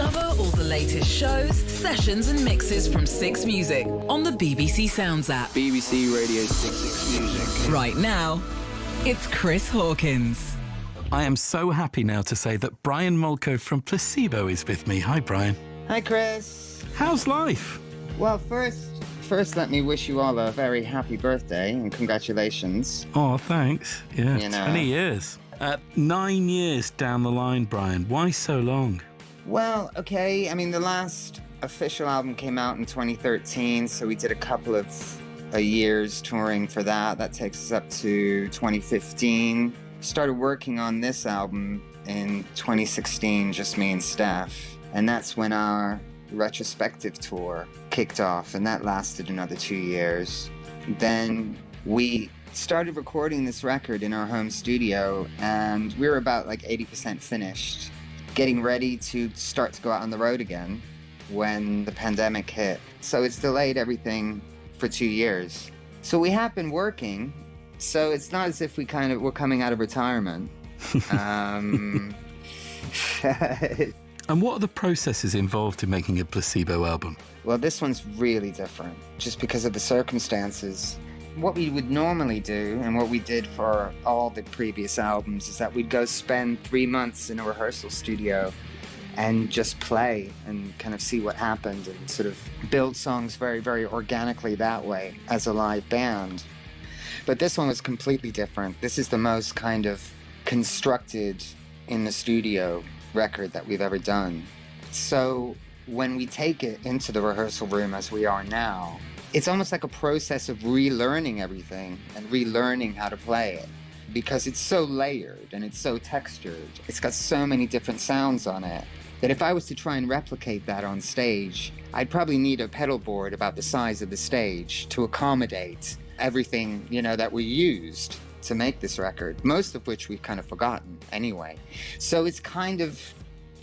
Discover all the latest shows, sessions and mixes from 6 Music on the BBC Sounds app. BBC Radio 6 Music. Right now, it's Chris Hawkins. I am so happy now to say that Brian Molko from Placebo is with me. Hi, Brian. Hi, Chris. How's life? Well, first, let me wish you all a very happy birthday and congratulations. Oh, thanks. Yeah, You know. 20 years. 9 years down the line, Brian. Why so long? Well, okay, I mean, the last official album came out in 2013, so we did a couple of years touring for that. That takes us up to 2015. Started working on this album in 2016, just me and Steph, and that's when our retrospective tour kicked off, and that lasted another 2 years. Then we started recording this record in our home studio, and we were about like 80% finished, getting ready to start to go out on the road again when the pandemic hit. So it's delayed everything for 2 years. So we have been working, so it's not as if we're coming out of retirement. And what are the processes involved in making a Placebo album? Well, this one's really different, just because of the circumstances. What we would normally do, and what we did for all the previous albums, is that we'd go spend 3 months in a rehearsal studio and just play and kind of see what happened and sort of build songs very, very organically that way as a live band. But this one was completely different. This is the most kind of constructed in the studio record that we've ever done. So when we take it into the rehearsal room as we are now, it's almost like a process of relearning everything and relearning how to play it, because it's so layered and it's so textured. It's got so many different sounds on it that if I was to try and replicate that on stage, I'd probably need a pedal board about the size of the stage to accommodate everything, that we used to make this record, most of which we've kind of forgotten anyway. So it's kind of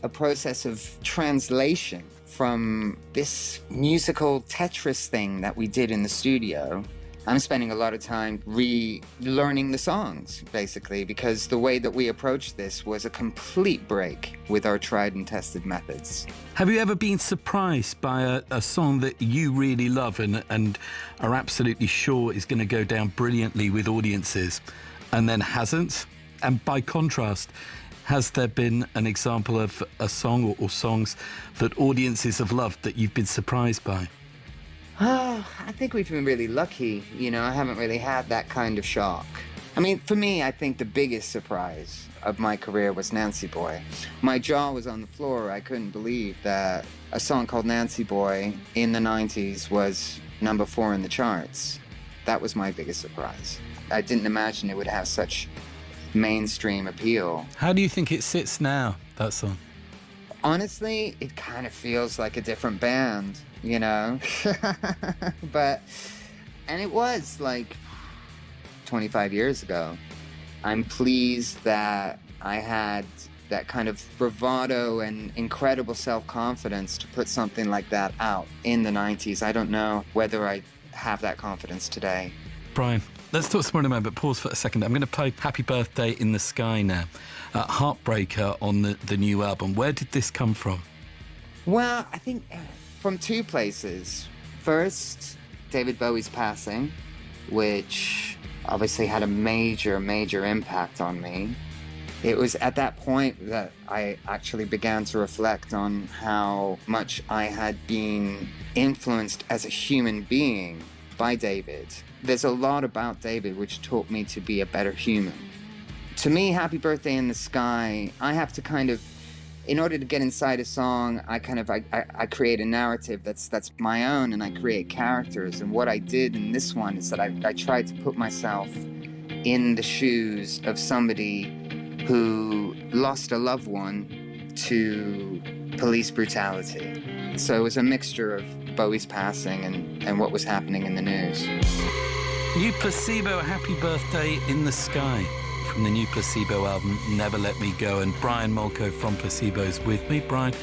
a process of translation from this musical Tetris thing that we did in the studio. I'm spending a lot of time relearning the songs, basically, because the way that we approached this was a complete break with our tried and tested methods. Have you ever been surprised by a song that you really love and are absolutely sure is going to go down brilliantly with audiences and then hasn't? And by contrast, has there been an example of a song or songs that audiences have loved that you've been surprised by? I think we've been really lucky. I haven't really had that kind of shock. I mean, for me, I think the biggest surprise of my career was Nancy Boy. My jaw was on the floor. I couldn't believe that a song called Nancy Boy in the 90s was number 4 in the charts. That was my biggest surprise. I didn't imagine it would have such mainstream appeal. How do you think it sits now, that song? Honestly, it kind of feels like a different band, and it was like 25 years ago. I'm pleased that I had that kind of bravado and incredible self-confidence to put something like that out in the 90s. I don't know whether I have that confidence today. Brian, let's talk some more in a moment, but pause for a second. I'm going to play Happy Birthday in the Sky now. Heartbreaker on the new album. Where did this come from? Well, I think from 2 places. First, David Bowie's passing, which obviously had a major, major impact on me. It was at that point that I actually began to reflect on how much I had been influenced as a human being by David. There's a lot about David which taught me to be a better human. To me, Happy Birthday in the Sky, I have to kind of, in order to get inside a song, I create a narrative that's my own, and I create characters. And what I did in this one is that I tried to put myself in the shoes of somebody who lost a loved one to police brutality. So it was a mixture of Bowie's passing and what was happening in the news. New Placebo, Happy Birthday in the Sky, from the new Placebo album, Never Let Me Go. And Brian Molko from Placebo is with me. Brian,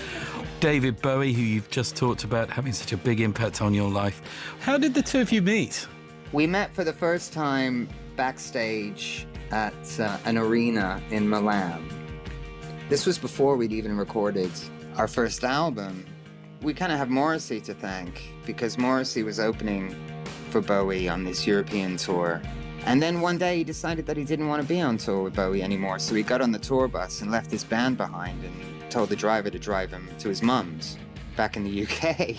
David Bowie, who you've just talked about having such a big impact on your life. How did the two of you meet? We met for the first time backstage at an arena in Milan. This was before we'd even recorded our first album, we kind of have Morrissey to thank, because Morrissey was opening for Bowie on this European tour. And then one day he decided that he didn't want to be on tour with Bowie anymore, so he got on the tour bus and left his band behind and told the driver to drive him to his mum's back in the UK,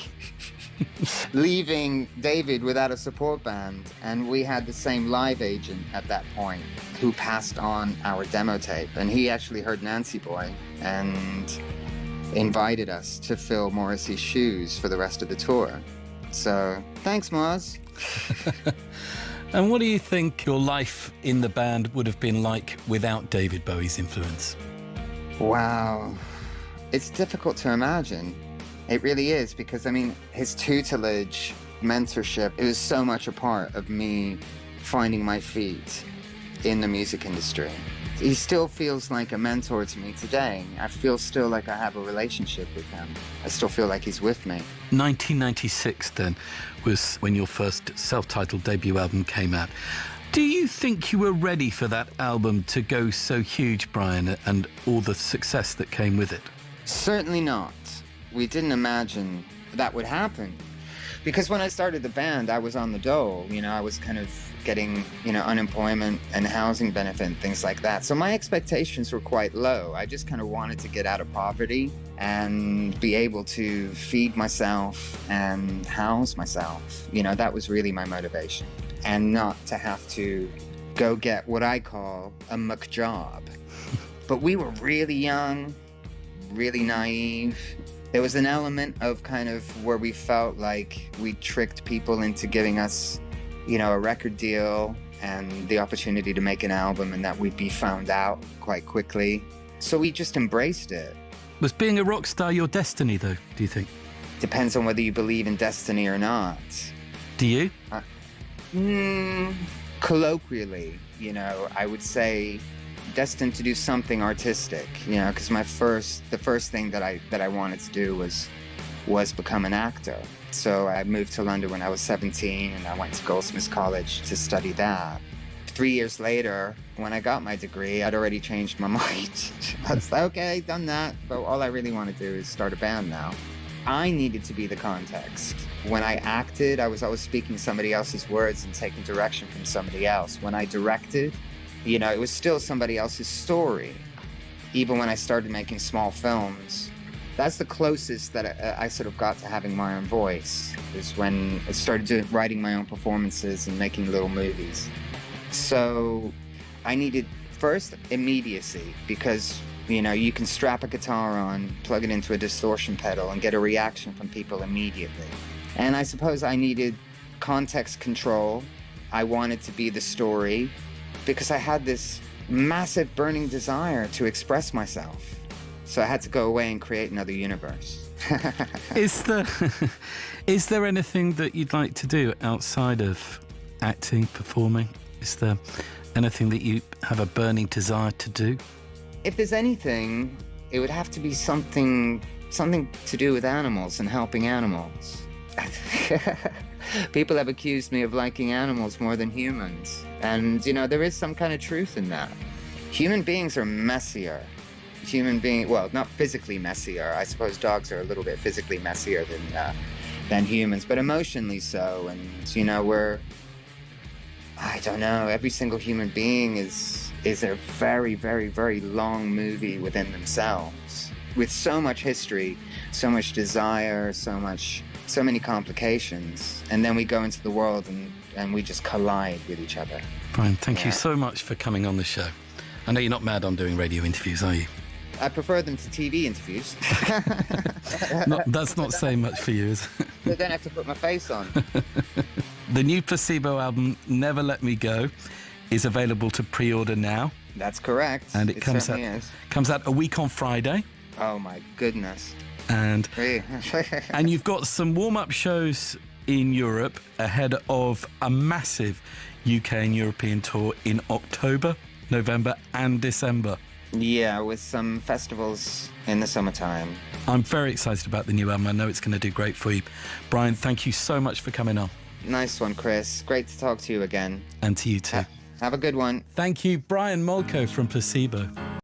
leaving David without a support band. And we had the same live agent at that point who passed on our demo tape, and he actually heard Nancy Boy and invited us to fill Morrissey's shoes for the rest of the tour. So thanks, Moz. And what do you think your life in the band would have been like without David Bowie's influence? Wow. It's difficult to imagine. It really is, because, I mean, his tutelage, mentorship, it was so much a part of me finding my feet in the music industry. He still feels like a mentor to me today. I feel still like I have a relationship with him. I still feel like he's with me. 1996 then was when your first self-titled debut album came out. Do you think you were ready for that album to go so huge, Brian, and all the success that came with it? Certainly not. We didn't imagine that would happen. Because when I started the band, I was on the dole. You know, I was kind of getting, unemployment and housing benefit and things like that. So my expectations were quite low. I just kind of wanted to get out of poverty and be able to feed myself and house myself. That was really my motivation. And not to have to go get what I call a muck job. But we were really young, really naive. There was an element of kind of where we felt like we tricked people into giving us, a record deal and the opportunity to make an album, and that we'd be found out quite quickly. So we just embraced it. Was being a rock star your destiny, though, do you think? Depends on whether you believe in destiny or not. Do you? Colloquially, I would say destined to do something artistic, because the first thing that I wanted to do was become an actor. So I moved to London when I was 17, and I went to Goldsmiths College to study that. 3 years later, when I got my degree, I'd already changed my mind. I was like, okay, done that, but all I really want to do is start a band now. I needed to be the context. When I acted, I was always speaking somebody else's words and taking direction from somebody else. When I directed, it was still somebody else's story. Even when I started making small films, that's the closest that I sort of got to having my own voice, is when I started writing my own performances and making little movies. So I needed, first, immediacy, because, you can strap a guitar on, plug it into a distortion pedal, and get a reaction from people immediately. And I suppose I needed context control. I wanted to be the story, because I had this massive burning desire to express myself. So I had to go away and create another universe. Is there anything that you'd like to do outside of acting, performing? Is there anything that you have a burning desire to do? If there's anything, it would have to be something to do with animals and helping animals. People have accused me of liking animals more than humans. And, there is some kind of truth in that. Human beings are messier. Well, not physically messier. I suppose dogs are a little bit physically messier than humans, but emotionally so. And, I don't know, every single human being is a very, very, very long movie within themselves, with so much history, so much desire, so many complications. And then we go into the world and we just collide with each other. Brian, thank you so much for coming on the show. I know you're not mad on doing radio interviews, are you? I prefer them to TV interviews. That's not saying much for you, is it? I don't have to put my face on. The new Placebo album, Never Let Me Go, is available to pre-order now. That's correct. And it comes out a week on Friday. Oh my goodness. And you've got some warm-up shows in Europe ahead of a massive UK and European tour in October, November and December. Yeah, with some festivals in the summertime. I'm very excited about the new album. I know it's going to do great for you. Brian, thank you so much for coming on. Nice one, Chris. Great to talk to you again. And to you too. Have a good one. Thank you, Brian Molko from Placebo.